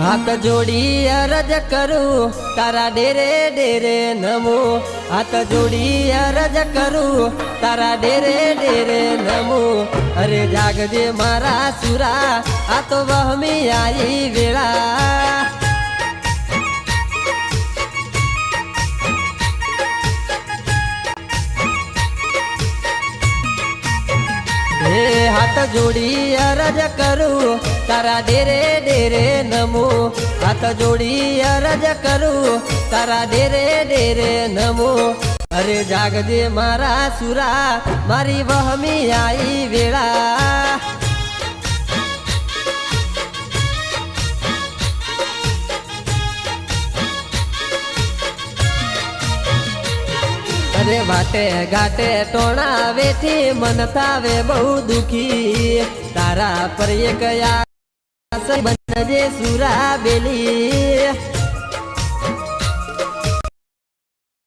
हाथ जोड़ी अरज करूं तारा डेरे डेरे नमो। हाथ जोड़ी अरज करूं तारा डेरे डेरे नमो। अरे जागजे मारा सुरा आ तो वहमी आई वेळा। हाथ जोड़ी अरज करूं तारा डेरे डेरे नमो। हाथ जोड़ी अरज करूं तारा डेरे डेरे नमो। अरे जागजे मारा सुरा मारी वहमी आई वेळा। अरे वाटे घाटे टोणा वेठी मन थावे बहु दुखी। तारा पर एक आस बनजे सुरा बेली।